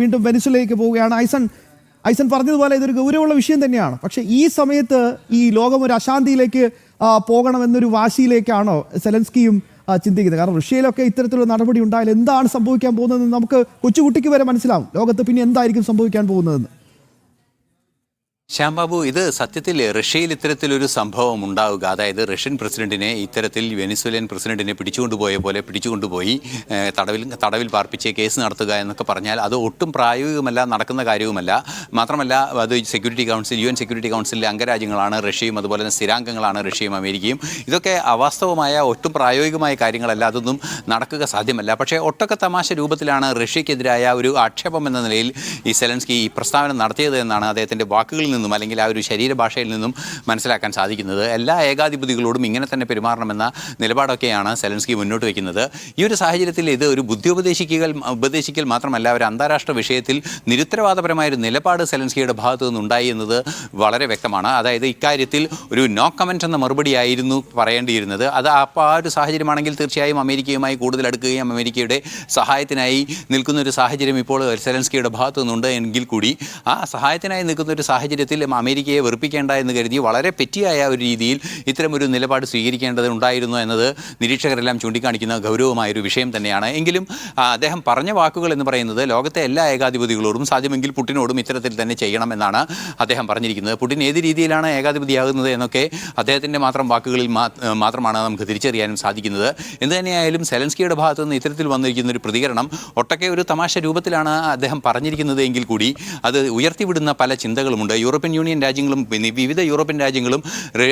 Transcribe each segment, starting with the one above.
വീണ്ടും വെനിസ്വലയിലേക്ക് പോവുകയാണ്. ഐസൻ പറഞ്ഞതുപോലെ ഇതൊരു ഗൗരവമുള്ള വിഷയം തന്നെയാണ്. പക്ഷേ ഈ സമയത്ത് ഈ ലോകം ഒരു അശാന്തിയിലേക്ക് പോകണമെന്നൊരു വാശിയിലേക്കാണോ സെലൻസ്കിയും ചിന്തിക്കുന്നത്? കാരണം റഷ്യയിലൊക്കെ ഇത്തരത്തിലുള്ള നടപടി ഉണ്ടായാൽ എന്താണ് സംഭവിക്കാൻ പോകുന്നതെന്ന് നമുക്ക് കൊച്ചുകുട്ടിക്ക് വരെ മനസ്സിലാവും. ലോകത്ത് പിന്നെ എന്തായിരിക്കും സംഭവിക്കാൻ പോകുന്നതെന്ന്. ശ്യാംബാബു, ഇത് സത്യത്തിൽ റഷ്യയിൽ ഇത്തരത്തിലൊരു സംഭവം ഉണ്ടാവുക, അതായത് റഷ്യൻ പ്രസിഡന്റിനെ ഇത്തരത്തിൽ വെനിസ്വേലിയൻ പ്രസിഡന്റിനെ പിടിച്ചുകൊണ്ടുപോയ പോലെ പിടിച്ചുകൊണ്ടുപോയി തടവിൽ പാർപ്പിച്ച് കേസ് നടത്തുക എന്നൊക്കെ പറഞ്ഞാൽ അത് ഒട്ടും പ്രായോഗികമല്ല, നടക്കുന്ന കാര്യവുമല്ല. മാത്രമല്ല അത് UN സെക്യൂരിറ്റി കൗൺസിലിലെ അംഗരാജ്യങ്ങളാണ് റഷ്യയും, അതുപോലെ തന്നെ സ്ഥിരാംഗങ്ങളാണ് റഷ്യയും അമേരിക്കയും. ഇതൊക്കെ അവാസ്തവമായ ഒട്ടും പ്രായോഗികമായ കാര്യങ്ങളല്ല, അതൊന്നും നടക്കുക സാധ്യമല്ല. പക്ഷേ ഒട്ടൊക്കെ തമാശ രൂപത്തിലാണ് റഷ്യക്കെതിരായ ഒരു ആക്ഷേപം എന്ന നിലയിൽ ഈ സെലൻസ്കി ഈ പ്രസ്താവന നടത്തിയത് എന്നാണ് അദ്ദേഹത്തിൻ്റെ വാക്കുകളിൽ നിന്നും അല്ലെങ്കിൽ ആ ഒരു ശരീരഭാഷയിൽ നിന്നും മനസ്സിലാക്കാൻ സാധിക്കുന്നത്. എല്ലാ ഏകാധിപതികളോടും ഇങ്ങനെ തന്നെ പെരുമാറണമെന്ന നിലപാടൊക്കെയാണ് സെലൻസ്കി മുന്നോട്ട് വയ്ക്കുന്നത്. ഈ ഒരു സാഹചര്യത്തിൽ ഇത് ഒരു ഉപദേശിക്കൽ മാത്രമല്ല, ഒരു അന്താരാഷ്ട്ര വിഷയത്തിൽ നിരുത്തരവാദപരമായൊരു നിലപാട് സെലൻസ്കിയുടെ ഭാഗത്തു നിന്നുണ്ടായി എന്നത് വളരെ വ്യക്തമാണ്. അതായത് ഇക്കാര്യത്തിൽ ഒരു നോ കമൻറ്റ് എന്ന മറുപടിയായിരുന്നു പറയേണ്ടിയിരുന്നത്. അത് അപ്പോൾ ആ ഒരു സാഹചര്യമാണെങ്കിൽ തീർച്ചയായും അമേരിക്കയുമായി കൂടുതൽ അടുക്കുകയും അമേരിക്കയുടെ സഹായത്തിനായി നിൽക്കുന്ന ഒരു സാഹചര്യം ഇപ്പോൾ സെലൻസ്കിയുടെ ഭാഗത്തു നിന്നുണ്ട് എങ്കിൽ കൂടി ആ സഹായത്തിനായി നിൽക്കുന്ന ഒരു സാഹചര്യത്തിൽ അമേരിക്കയെ വെറുപ്പിക്കേണ്ട എന്ന് കരുതി വളരെ പെറ്റിയായ ഒരു രീതിയിൽ ഇത്തരമൊരു നിലപാട് സ്വീകരിക്കേണ്ടതുണ്ടായിരുന്നു എന്നത് നിരീക്ഷകരെല്ലാം ചൂണ്ടിക്കാണിക്കുന്ന ഗൗരവമായൊരു വിഷയം തന്നെയാണ്. എങ്കിലും അദ്ദേഹം പറഞ്ഞ വാക്കുകൾ എന്ന് പറയുന്നത് ലോകത്തെ എല്ലാ ഏകാധിപതികളോടും സാധ്യമെങ്കിൽ പുടിനോടും ഇത്തരത്തിൽ തന്നെ ചെയ്യണമെന്നാണ് അദ്ദേഹം പറഞ്ഞിരിക്കുന്നത്. പുടിൻ ഏത് രീതിയിലാണ് ഏകാധിപതിയാകുന്നത് എന്നൊക്കെ അദ്ദേഹത്തിൻ്റെ മാത്രം വാക്കുകളിൽ മാത്രമാണ് നമുക്ക് തിരിച്ചറിയാനും സാധിക്കുന്നത്. എന്ത് തന്നെയായാലും സെലൻസ്കിയുടെ ഭാഗത്തു നിന്ന് ഇത്തരത്തിൽ വന്നിരിക്കുന്ന ഒരു പ്രതികരണം ഒട്ടൊക്കെ ഒരു തമാശ രൂപത്തിലാണ് അദ്ദേഹം പറഞ്ഞിരിക്കുന്നത് എങ്കിൽ കൂടി അത് ഉയർത്തിവിടുന്ന പല ചിന്തകളുമുണ്ട്. യൂറോപ്യൻ യൂണിയൻ രാജ്യങ്ങളും വിവിധ യൂറോപ്യൻ രാജ്യങ്ങളും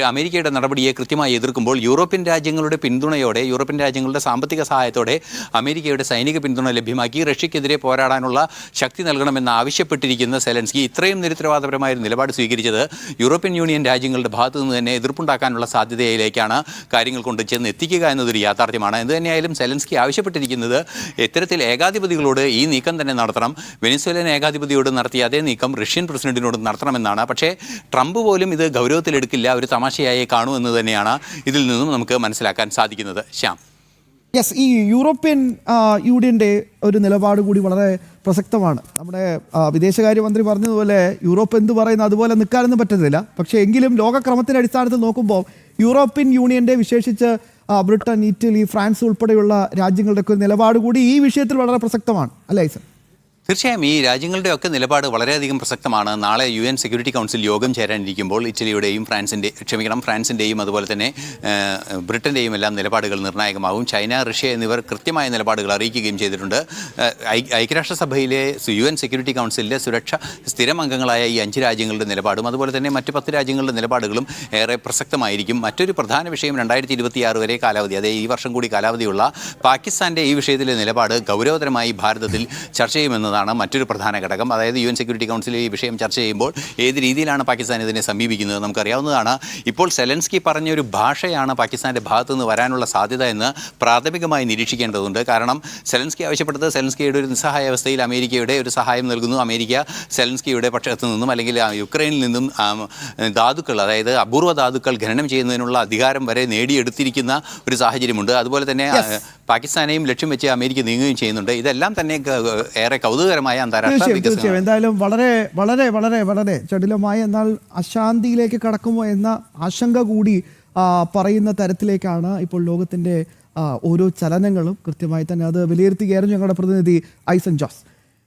അമേരിക്കയുടെ നടപടിയെ കൃത്യമായി എതിർക്കുമ്പോൾ യൂറോപ്യൻ രാജ്യങ്ങളുടെ പിന്തുണയോടെ, യൂറോപ്യൻ രാജ്യങ്ങളുടെ സാമ്പത്തിക സഹായത്തോടെ അമേരിക്കയുടെ സൈനിക പിന്തുണ ലഭ്യമാക്കി റഷ്യക്കെതിരെ പോരാടാനുള്ള ശക്തി നൽകണമെന്ന് ആവശ്യപ്പെട്ടിരിക്കുന്ന സെലൻസ്കി ഇത്രയും നിരുത്തരവാദപരമായ ഒരു നിലപാട് സ്വീകരിച്ചത് യൂറോപ്യൻ യൂണിയൻ രാജ്യങ്ങളുടെ ഭാഗത്തു നിന്ന് തന്നെ എതിർപ്പുണ്ടാക്കാനുള്ള സാധ്യതയിലേക്കാണ് കാര്യങ്ങൾ കൊണ്ട് ചെന്ന് എത്തിക്കുക എന്നതൊരു യാഥാർത്ഥ്യമാണ്. എന്തുതന്നെയായാലും സെലൻസ്കി ആവശ്യപ്പെട്ടിരിക്കുന്നത് ഇത്തരത്തിൽ ഏകാധിപതികളോട് ഈ നീക്കം തന്നെ നടത്തണം. വെനിസ്വേലിയൻ ഏകാധിപതിയോട് നടത്തിയ അതേ നീക്കം റഷ്യൻ പ്രസിഡന്റിനോട് നടത്തണമെന്നാണ്. പക്ഷേ ട്രംപ് പോലും ഇത് ഗൗരവത്തിലെടുക്കില്ല, ഒരു തമാശയായി കാണൂ എന്ന് തന്നെയാണ് ഇതിൽ നിന്നും നമുക്ക് മനസ്സിലാക്കാൻ സാധിക്കുന്നത്. ശ്യാം, യെസ്, ഈ യൂറോപ്യൻ യൂണിയൻ്റെ ഒരു നിലപാട് കൂടി വളരെ പ്രസക്തമാണ്. നമ്മുടെ വിദേശകാര്യമന്ത്രി പറഞ്ഞതുപോലെ യൂറോപ്പ് എന്ത് പറയുന്നു അതുപോലെ നിൽക്കാനൊന്നും പറ്റുന്നില്ല. പക്ഷേ എങ്കിലും ലോകക്രമത്തിൻ്റെ അടിസ്ഥാനത്തിൽ നോക്കുമ്പോൾ യൂറോപ്യൻ യൂണിയൻ്റെ വിശേഷിച്ച് ബ്രിട്ടൻ, ഇറ്റലി, ഫ്രാൻസ് ഉൾപ്പെടെയുള്ള രാജ്യങ്ങളുടെ ഒക്കെ നിലപാട് കൂടി ഈ വിഷയത്തിൽ വളരെ പ്രസക്തമാണ്, അല്ലേ സർ? തീർച്ചയായും ഈ രാജ്യങ്ങളുടെയൊക്കെ നിലപാട് വളരെയധികം പ്രസക്തമാണ്. നാളെ UN സെക്യൂരിറ്റി കൗൺസിൽ യോഗം ചേരാനിരിക്കുമ്പോൾ ഇറ്റലിയുടെയും ഫ്രാൻസിൻ്റെയും അതുപോലെ തന്നെ ബ്രിട്ടൻ്റെയും എല്ലാം നിലപാടുകൾ നിർണായകമാവും. ചൈന, റഷ്യ എന്നിവർ കൃത്യമായ നിലപാടുകൾ അറിയിക്കുകയും ചെയ്തിട്ടുണ്ട്. ഐക്യരാഷ്ട്രസഭയിലെ UN സെക്യൂരിറ്റി കൗൺസിലിലെ സുരക്ഷ സ്ഥിരം അംഗങ്ങളായ ഈ 5 രാജ്യങ്ങളുടെ നിലപാടും അതുപോലെ തന്നെ മറ്റ് 10 രാജ്യങ്ങളുടെ നിലപാടുകളും ഏറെ പ്രസക്തമായിരിക്കും. മറ്റൊരു പ്രധാന വിഷയം 2026 വരെ കാലാവധി, അതായത് ഈ വർഷം കൂടി കാലാവധിയുള്ള പാകിസ്ഥാൻ്റെ ഈ വിഷയത്തിലെ നിലപാട് ഗൗരവതരമായി ഭാരതത്തിൽ ചർച്ച ചെയ്യുമെന്ന് മറ്റൊരു പ്രധാന ഘടകം. അതായത് UN സെക്യൂരിറ്റി കൗൺസിൽ ഈ വിഷയം ചർച്ച ചെയ്യുമ്പോൾ ഏത് രീതിയിലാണ് പാകിസ്ഥാൻ ഇതിനെ സമീപിക്കുന്നത് നമുക്കറിയാവുന്നതാണ്. ഇപ്പോൾ സെലൻസ്കി പറഞ്ഞൊരു ഭാഷയാണ് പാകിസ്ഥാൻ്റെ ഭാഗത്തു നിന്ന് വരാനുള്ള സാധ്യത എന്ന് പ്രാഥമികമായി നിരീക്ഷിക്കേണ്ടതുണ്ട്. കാരണം സെലൻസ്കി ആവശ്യപ്പെട്ടത് സെലൻസ്കിയുടെ ഒരു നിസ്സഹായ അവസ്ഥയിൽ അമേരിക്കയുടെ ഒരു സഹായം നൽകുന്നു. അമേരിക്ക സെലൻസ്കിയുടെ പക്ഷത്തു നിന്നും അല്ലെങ്കിൽ യുക്രൈനിൽ നിന്നും ധാതുക്കൾ, അതായത് അപൂർവ ധാതുക്കൾ ഖനനം ചെയ്യുന്നതിനുള്ള അധികാരം വരെ നേടിയെടുത്തിരിക്കുന്ന ഒരു സാഹചര്യമുണ്ട്. അതുപോലെ തന്നെ പാകിസ്ഥാനെയും ലക്ഷ്യം വെച്ച് അമേരിക്ക നീങ്ങുകയും ചെയ്യുന്നുണ്ട്. ഇതെല്ലാം തന്നെ ഏറെ കൗതുകകരമായ അന്താരാഷ്ട്ര തീർച്ചയായും എന്തായാലും വളരെ വളരെ വളരെ വളരെ ജടിലമായ എന്നാൽ അശാന്തിയിലേക്ക് കടക്കുമോ എന്ന ആശങ്ക കൂടി പറയുന്ന തരത്തിലേക്കാണ് ഇപ്പോൾ ലോകത്തിൻ്റെ ഓരോ ചലനങ്ങളും. കൃത്യമായി തന്നെ അത് വിലയിരുത്തുകയായിരുന്നു ഞങ്ങളുടെ പ്രതിനിധി ഐസൻ ജോസ്.